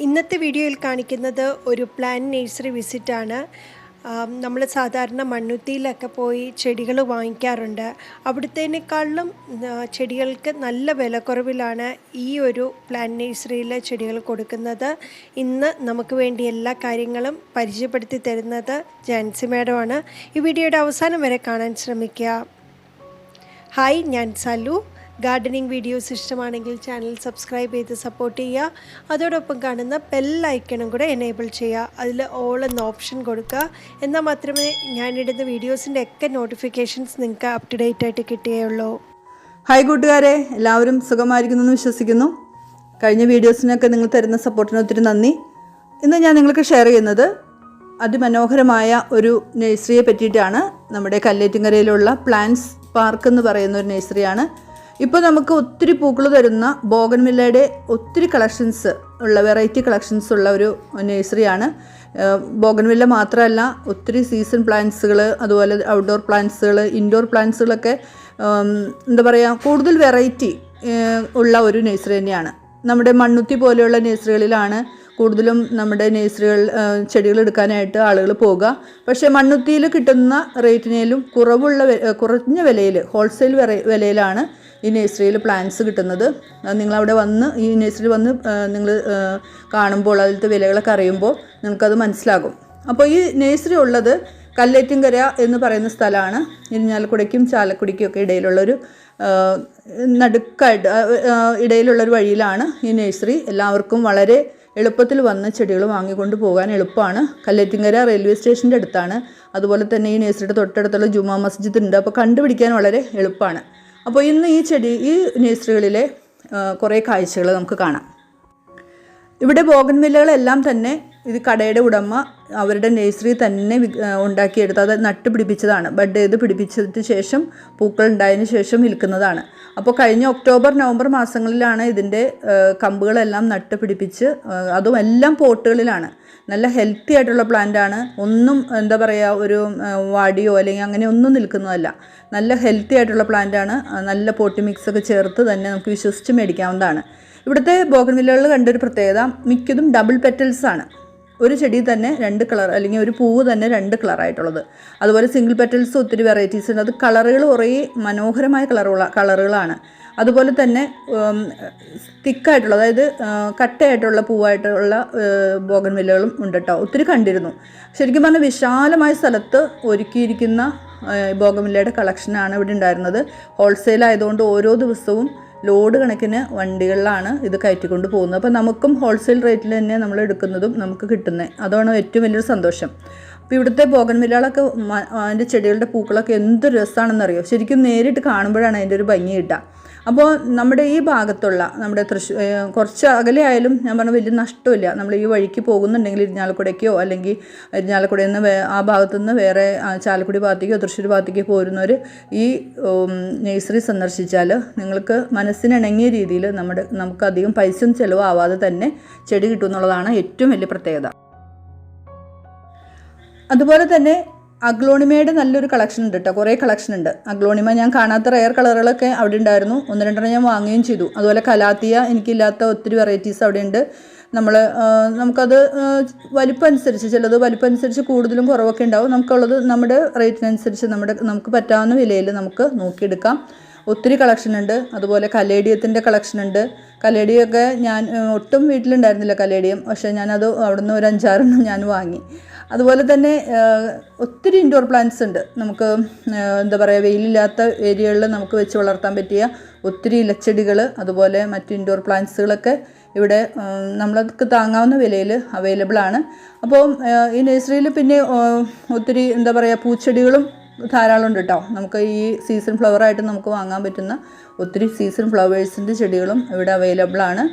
ഇന്നത്തെ വീഡിയോയിൽ കാണിക്കുന്നത് ഒരു പ്ലാന്റ് നഴ്സറി വിസിറ്റാണ്. നമ്മൾ സാധാരണ മണ്ണുത്തിയിലൊക്കെ പോയി ചെടികൾ വാങ്ങിക്കാറുണ്ട്. അവിടുത്തേനേക്കാളും ചെടികൾക്ക് നല്ല വിലക്കുറവിലാണ് ഈ ഒരു പ്ലാന്റ് നഴ്സറിയിലെ ചെടികൾ കൊടുക്കുന്നത്. ഇന്ന് നമുക്ക് വേണ്ടി എല്ലാ കാര്യങ്ങളും പരിചയപ്പെടുത്തി തരുന്നത് ജാൻസി മാഡമാണ്. ഈ വീഡിയോയുടെ അവസാനം വരെ കാണാൻ ശ്രമിക്കുക. ഹായ്, ഞാൻ സാലു. ഗാർഡനിങ് വീഡിയോസ് ഇഷ്ടമാണെങ്കിൽ ചാനൽ സബ്സ്ക്രൈബ് ചെയ്ത് സപ്പോർട്ട് ചെയ്യുക. അതോടൊപ്പം കാണുന്ന ബെൽ ഐക്കണും കൂടെ എനേബിൾ ചെയ്യുക. അതിൽ ഓൾ എന്ന ഓപ്ഷൻ കൊടുക്കുക. എന്നാൽ മാത്രമേ ഞാനിടുന്ന വീഡിയോസിൻ്റെ ഒക്കെ നോട്ടിഫിക്കേഷൻസ് നിങ്ങൾക്ക് അപ് ടു ഡേറ്റ് ആയിട്ട് കിട്ടുകയുള്ളൂ. ഹായ് കൂട്ടുകാരെ, എല്ലാവരും സുഖമായിരിക്കുന്നു എന്ന് വിശ്വസിക്കുന്നു. കഴിഞ്ഞ വീഡിയോസിനൊക്കെ നിങ്ങൾ തരുന്ന സപ്പോർട്ടിന് ഒത്തിരി നന്ദി. ഇന്ന് ഞാൻ നിങ്ങൾക്ക് ഷെയർ ചെയ്യുന്നത് അതിമനോഹരമായ ഒരു നഴ്സറിയെ പറ്റിയിട്ടാണ്. നമ്മുടെ കല്ലേറ്റുങ്കരയിലുള്ള പ്ലാന്റ്സ് പാർക്ക് എന്ന് പറയുന്ന ഒരു നഴ്സറിയാണ്. ഇപ്പോൾ നമുക്ക് ഒത്തിരി പൂക്കൾ തരുന്ന ബോഗൺവില്ലയുടെ ഒത്തിരി കളക്ഷൻസ് ഉള്ള വെറൈറ്റി കളക്ഷൻസ് ഉള്ള ഒരു നഴ്സറിയാണ്. ബോഗൺവില്ല മാത്രമല്ല, ഒത്തിരി സീസൺ പ്ലാന്റ്സുകൾ, അതുപോലെ ഔട്ട്ഡോർ പ്ലാന്റ്സുകൾ, ഇൻഡോർ പ്ലാന്റ്സുകളൊക്കെ എന്താ പറയുക, കൂടുതൽ വെറൈറ്റി ഉള്ള ഒരു നഴ്സറി തന്നെയാണ്. നമ്മുടെ മണ്ണുത്തി പോലെയുള്ള നഴ്സറികളിലാണ് കൂടുതലും നമ്മുടെ നഴ്സറികൾ ചെടികൾ എടുക്കാനായിട്ട് ആളുകൾ പോകുക. പക്ഷേ മണ്ണുത്തിയിൽ കിട്ടുന്ന റേറ്റിനേലും കുറഞ്ഞ വിലയിൽ, ഹോൾസെയിൽ വിലയിലാണ് ഈ നഴ്സറിയിൽ പ്ലാന്റ്സ് കിട്ടുന്നത്. നിങ്ങളവിടെ വന്ന് ഈ നഴ്സറി വന്ന് നിങ്ങൾ കാണുമ്പോൾ അതിലത്തെ വിലകളൊക്കെ അറിയുമ്പോൾ നിങ്ങൾക്കത് മനസ്സിലാകും. അപ്പോൾ ഈ നഴ്സറി ഉള്ളത് കല്ലേറ്റുങ്കര എന്ന് പറയുന്ന സ്ഥലമാണ്. ഇരിഞ്ഞാലക്കുടയ്ക്കും ചാലക്കുടിക്കും ഒക്കെ ഇടയിലുള്ളൊരു നടുക്കായിട്ട് ഇടയിലുള്ളൊരു വഴിയിലാണ് ഈ നഴ്സറി. എല്ലാവർക്കും വളരെ എളുപ്പത്തിൽ വന്ന് ചെടികൾ വാങ്ങിക്കൊണ്ട് പോകാൻ എളുപ്പമാണ്. കല്ലേറ്റുങ്കര റെയിൽവേ സ്റ്റേഷൻ്റെ അടുത്താണ്. അതുപോലെ തന്നെ ഈ നഴ്സറിയുടെ തൊട്ടടുത്തുള്ള ജുമാ മസ്ജിദ് ഉണ്ട്. അപ്പോൾ കണ്ടുപിടിക്കാൻ വളരെ എളുപ്പമാണ്. അപ്പോൾ ഇന്ന് ഈ നഴ്സറികളിലെ കുറേ കാഴ്ചകൾ നമുക്ക് കാണാം. ഇവിടെ ബോഗൺവില്ലകളെല്ലാം തന്നെ ഇത് കടയുടെ ഉടമ അവരുടെ നഴ്സറി തന്നെ ഉണ്ടാക്കിയെടുത്ത് അത് നട്ടുപിടിപ്പിച്ചതാണ്. ബഡ് ചെയ്ത് പിടിപ്പിച്ചതിന് ശേഷം പൂക്കൾ ഉണ്ടായതിനു ശേഷം വിൽക്കുന്നതാണ്. അപ്പോൾ കഴിഞ്ഞ ഒക്ടോബർ നവംബർ മാസങ്ങളിലാണ് ഇതിൻ്റെ കമ്പുകളെല്ലാം നട്ടുപിടിപ്പിച്ച്, അതും എല്ലാം പോട്ടുകളിലാണ്. നല്ല ഹെൽത്തി ആയിട്ടുള്ള പ്ലാന്റാണ്. ഒന്നും എന്താ പറയുക, ഒരു വാടിയോ അല്ലെങ്കിൽ അങ്ങനെ ഒന്നും നിൽക്കുന്നതല്ല. നല്ല ഹെൽത്തി ആയിട്ടുള്ള പ്ലാന്റാണ്. നല്ല പോട്ടി മിക്സൊക്കെ ചേർത്ത് തന്നെ നമുക്ക് വിശ്വസിച്ച് മേടിക്കാവുന്നതാണ്. ഇവിടുത്തെ ബോഗൺവില്ലകളിൽ കണ്ടൊരു പ്രത്യേകത, മിക്കതും ഡബിൾ പെറ്റൽസ് ആണ്. ഒരു ചെടി തന്നെ 2 കളർ, അല്ലെങ്കിൽ ഒരു പൂവ് തന്നെ 2 കളറായിട്ടുള്ളത്. അതുപോലെ സിംഗിൾ പെറ്റൽസ് ഒത്തിരി വെറൈറ്റീസ് ഉണ്ട്. അത് കളറുകൾ കുറേ മനോഹരമായ കളറുകളാണ്. അതുപോലെ തന്നെ തിക്കായിട്ടുള്ള, അതായത് കട്ടയായിട്ടുള്ള പൂവായിട്ടുള്ള ബോഗൺവില്ലകളും ഉണ്ട് കേട്ടോ. ഒത്തിരി കണ്ടിരുന്നു. ശരിക്കും പറഞ്ഞാൽ വിശാലമായ സ്ഥലത്ത് ഒരുക്കിയിരിക്കുന്ന ബോഗൺവില്ലയുടെ കളക്ഷനാണ് ഇവിടെ ഉണ്ടായിരുന്നത്. ഹോൾസെയിൽ ആയതുകൊണ്ട് ഓരോ ദിവസവും ലോഡ് കണക്കിന് വണ്ടികളിലാണ് ഇത് കയറ്റിക്കൊണ്ട് പോകുന്നത്. അപ്പോൾ നമുക്കും ഹോൾസെയിൽ റേറ്റിൽ തന്നെ നമ്മൾ എടുക്കുന്നതും നമുക്ക് കിട്ടുന്നത്. അതാണ് ഏറ്റവും വലിയൊരു സന്തോഷം. അപ്പോൾ ഇവിടുത്തെ ബോഗൺവില്ലകളൊക്കെ അതിൻ്റെ ചെടികളുടെ പൂക്കളൊക്കെ എന്ത് രസമാണെന്നറിയോ. ശരിക്കും നേരിട്ട് കാണുമ്പോഴാണ് അതിൻ്റെ ഒരു ഭംഗി കിട്ടുക. അപ്പോൾ നമ്മുടെ ഈ ഭാഗത്തുള്ള, നമ്മുടെ കുറച്ച് അകലെ ആയാലും ഞാൻ പറഞ്ഞ വലിയ നഷ്ടമില്ല. നമ്മൾ ഈ വഴിക്ക് പോകുന്നുണ്ടെങ്കിൽ ഇരിഞ്ഞാലക്കുടയ്ക്കോ അല്ലെങ്കിൽ ഇരിഞ്ഞാലക്കുടയിൽ നിന്ന് ആ ഭാഗത്തുനിന്ന് വേറെ ചാലക്കുടി ഭാഗത്തേക്കോ തൃശ്ശൂർ ഭാഗത്തേക്കോ പോരുന്നവർ ഈ നഴ്സറി സന്ദർശിച്ചാൽ നിങ്ങൾക്ക് മനസ്സിനിണങ്ങിയ രീതിയിൽ നമുക്കധികം പൈസ ചിലവാകാതെ തന്നെ ചെടി കിട്ടും എന്നുള്ളതാണ് ഏറ്റവും വലിയ പ്രത്യേകത. അതുപോലെ തന്നെ അഗ്ലോണിമയുടെ നല്ലൊരു കളക്ഷൻ ഉണ്ട് കേട്ടോ. കുറേ കളക്ഷൻ ഉണ്ട്. അഗ്ലോണിമ ഞാൻ കാണാത്ത റെയർ കളറുകളൊക്കെ അവിടെ ഉണ്ടായിരുന്നു. 1-2 ഞാൻ വാങ്ങുകയും ചെയ്തു. അതുപോലെ കലാത്തിയ എനിക്കില്ലാത്ത ഒത്തിരി വെറൈറ്റീസ് അവിടെ ഉണ്ട്. നമുക്കത് വലിപ്പം അനുസരിച്ച്, ചിലത് വലിപ്പം അനുസരിച്ച് കൂടുതലും കുറവൊക്കെ ഉണ്ടാവും. നമുക്കുള്ളത് നമ്മുടെ റേറ്റിനനുസരിച്ച് നമുക്ക് പറ്റാവുന്ന വിലയിൽ നമുക്ക് നോക്കിയെടുക്കാം. ഒത്തിരി കളക്ഷൻ ഉണ്ട്. അതുപോലെ കലേഡിയത്തിൻ്റെ കളക്ഷൻ ഉണ്ട്. കലേഡിയൊക്കെ ഞാൻ ഒട്ടും വീട്ടിലുണ്ടായിരുന്നില്ല കലേഡിയം, പക്ഷേ ഞാനത് അവിടെ നിന്ന് ഒരു 5-6 ഞാൻ വാങ്ങി. അതുപോലെ തന്നെ ഒത്തിരി ഇൻഡോർ പ്ലാന്റ്സ് ഉണ്ട്. നമുക്ക് എന്താ പറയുക, വെയിലില്ലാത്ത ഏരിയകളിൽ നമുക്ക് വെച്ച് വളർത്താൻ പറ്റിയ ഒത്തിരി ഇലച്ചെടികൾ, അതുപോലെ മറ്റ് ഇൻഡോർ പ്ലാന്റ്സുകളൊക്കെ ഇവിടെ നമ്മൾക്ക് താങ്ങാവുന്ന വിലയിൽ അവൈലബിൾ ആണ്. അപ്പോൾ ഈ നഴ്സറിയിൽ പിന്നെ ഒത്തിരി എന്താ പറയുക, പൂച്ചെടികളും ധാരാളം ഉണ്ട് കേട്ടോ. നമുക്ക് ഈ സീസൺ ഫ്ലവറായിട്ട് നമുക്ക് വാങ്ങാൻ പറ്റുന്ന ഒത്തിരി സീസൺ ഫ്ലവേഴ്സിൻ്റെ ചെടികളും ഇവിടെ അവൈലബിൾ ആണ്.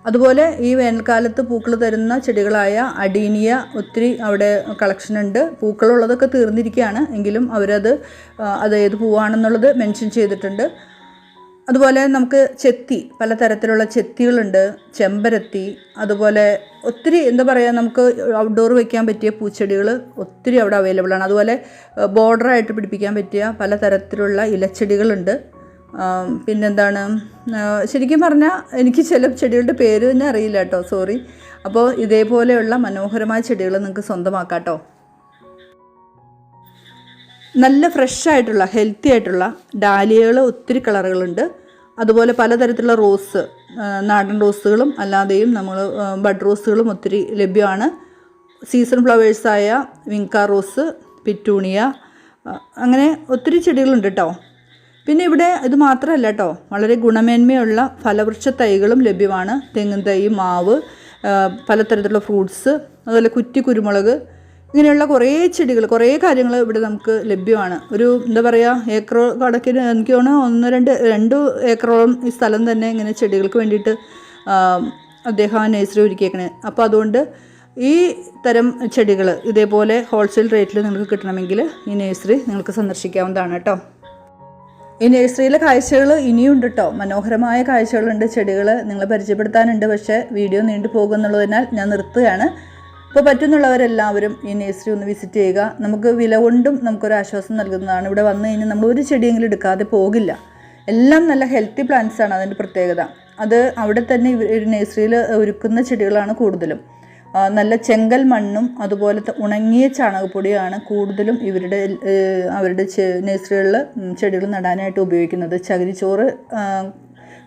അതുപോലെ ഈ വേനൽക്കാലത്ത് പൂക്കൾ തരുന്ന ചെടികളായ അഡീനിയ ഒത്തിരി അവിടെ കളക്ഷൻ ഉണ്ട്. പൂക്കളുള്ളതൊക്കെ തീർന്നിരിക്കുകയാണ്, എങ്കിലും അവരത് ഏത് പൂവാണെന്നുള്ളത് മെൻഷൻ ചെയ്തിട്ടുണ്ട്. അതുപോലെ നമുക്ക് ചെത്തി, പലതരത്തിലുള്ള ചെത്തികളുണ്ട്, ചെമ്പരത്തി, അതുപോലെ ഒത്തിരി എന്താ പറയുക, നമുക്ക് ഔട്ട്ഡോർ വയ്ക്കാൻ പറ്റിയ പൂച്ചെടികൾ ഒത്തിരി അവിടെ അവൈലബിൾ ആണ്. അതുപോലെ ബോർഡറായിട്ട് പിടിപ്പിക്കാൻ പറ്റിയ പലതരത്തിലുള്ള ഇലച്ചെടികളുണ്ട്. പിന്നെന്താണ്, ശരിക്കും പറഞ്ഞാൽ എനിക്ക് ചില ചെടികളുടെ പേര് തന്നെ അറിയില്ല കേട്ടോ, സോറി. അപ്പോൾ ഇതേപോലെയുള്ള മനോഹരമായ ചെടികൾ നിങ്ങൾക്ക് സ്വന്തമാക്കാം കേട്ടോ. നല്ല ഫ്രഷ് ആയിട്ടുള്ള ഹെൽത്തി ആയിട്ടുള്ള ഡാലിയകൾ ഒത്തിരി കളറുകളുണ്ട്. അതുപോലെ പലതരത്തിലുള്ള റോസ്, നാടൻ റോസുകളും അല്ലാതെയും നമ്മൾ ബഡ് റോസുകളും ഒത്തിരി ലഭ്യമാണ്. സീസൺ ഫ്ലവേഴ്സായ വിങ്ക റോസ്, പെറ്റൂണിയ, അങ്ങനെ ഒത്തിരി ചെടികളുണ്ട് കേട്ടോ. പിന്നെ ഇവിടെ ഇത് മാത്രമല്ല കേട്ടോ, വളരെ ഗുണമേന്മയുള്ള ഫലവൃക്ഷ തൈകളും ലഭ്യമാണ്. തെങ്ങിൻ തൈ, മാവ്, പലതരത്തിലുള്ള ഫ്രൂട്ട്സ്, അതുപോലെ കുറ്റി കുരുമുളക്, ഇങ്ങനെയുള്ള കുറേ ചെടികൾ, കുറേ കാര്യങ്ങൾ ഇവിടെ നമുക്ക് ലഭ്യമാണ്. ഒരു എന്താ പറയുക, ഏക്കർ കണക്കിന് എനിക്ക് തോന്നുന്നു 2 ഏക്കറോളം ഈ സ്ഥലം തന്നെ ഇങ്ങനെ ചെടികൾക്ക് വേണ്ടിയിട്ട് അദ്ദേഹം ആ നഴ്സറി ഒരുക്കിയേക്കണേ. അപ്പോൾ അതുകൊണ്ട് ഈ തരം ചെടികൾ ഇതേപോലെ ഹോൾസെയിൽ റേറ്റിൽ നിങ്ങൾക്ക് കിട്ടണമെങ്കിൽ ഈ നഴ്സറി നിങ്ങൾക്ക് സന്ദർശിക്കാവുന്നതാണ് കേട്ടോ. ഈ നഴ്സറിയിലെ കാഴ്ചകൾ ഇനിയുണ്ട് കേട്ടോ, മനോഹരമായ കാഴ്ചകളുണ്ട്. ചെടികൾ നിങ്ങളെ പരിചയപ്പെടുത്താനുണ്ട്, പക്ഷേ വീഡിയോ നീണ്ടു പോകുമെന്നുള്ളതിനാൽ ഞാൻ നിർത്തുകയാണ്. ഇപ്പോൾ പറ്റുന്നുള്ളവരെല്ലാവരും ഈ നഴ്സറി ഒന്ന് വിസിറ്റ് ചെയ്യുക. നമുക്ക് വില കൊണ്ടും നമുക്കൊരു ആശ്വാസം നൽകുന്നതാണ്. ഇവിടെ വന്നു കഴിഞ്ഞാൽ നമ്മൾ ഒരു ചെടിയെങ്കിലും എടുക്കാതെ പോകില്ല. എല്ലാം നല്ല ഹെൽത്തി പ്ലാന്റ്സാണ് അതിൻ്റെ പ്രത്യേകത. അത് അവിടെ തന്നെ ഒരു നഴ്സറിയിൽ ഒരുക്കുന്ന ചെടികളാണ് കൂടുതലും. നല്ല ചെങ്കൽ മണ്ണും അതുപോലത്തെ ഉണങ്ങിയ ചാണകപ്പൊടിയാണ് കൂടുതലും അവരുടെ നഴ്സറികളിൽ ചെടികൾ നടാനായിട്ട് ഉപയോഗിക്കുന്നത്. ചകിരിച്ചോറ്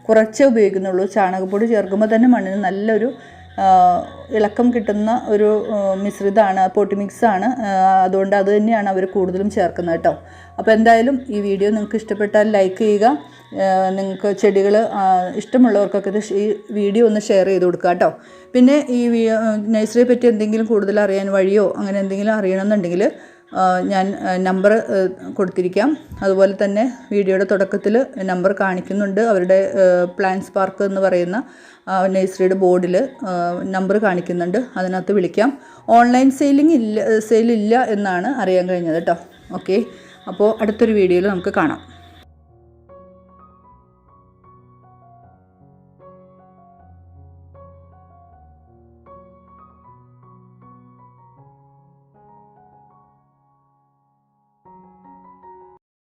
കുറച്ചേ ഉപയോഗിക്കുന്നുള്ളൂ. ചാണകപ്പൊടി ചേർക്കുമ്പോൾ തന്നെ മണ്ണിന് നല്ലൊരു ഇളക്കം കിട്ടുന്ന ഒരു മിശ്രിതമാണ്, പോട്ടി മിക്സാണ്. അതുകൊണ്ട് അത് തന്നെയാണ് അവർ കൂടുതലും ചേർക്കുന്നത് കേട്ടോ. അപ്പോൾ എന്തായാലും ഈ വീഡിയോ നിങ്ങൾക്ക് ഇഷ്ടപ്പെട്ടാൽ ലൈക്ക് ചെയ്യുക. നിങ്ങൾക്ക് ചെടികൾ ഇഷ്ടമുള്ളവർക്കൊക്കെ ഈ വീഡിയോ ഒന്ന് ഷെയർ ചെയ്ത് കൊടുക്കുക കേട്ടോ. പിന്നെ ഈ നഴ്സറിയെ പറ്റി എന്തെങ്കിലും കൂടുതൽ അറിയാൻ വഴിയോ അങ്ങനെ എന്തെങ്കിലും അറിയണമെന്നുണ്ടെങ്കിൽ ഞാൻ നമ്പർ കൊടുത്തിരിക്കാം. അതുപോലെ തന്നെ വീഡിയോയുടെ തുടക്കത്തിൽ നമ്പർ കാണിക്കുന്നുണ്ട്. അവരുടെ പ്ലാന്റ്സ് പാർക്ക് എന്ന് പറയുന്ന നഴ്സറിയുടെ ബോർഡിൽ നമ്പർ കാണിക്കുന്നുണ്ട്. അതിനകത്ത് വിളിക്കാം. ഓൺലൈൻ സെയിലില്ല എന്നാണ് അറിയാൻ കഴിഞ്ഞത് കേട്ടോ. ഓക്കെ, അപ്പോൾ അടുത്തൊരു വീഡിയോയിൽ നമുക്ക് കാണാം.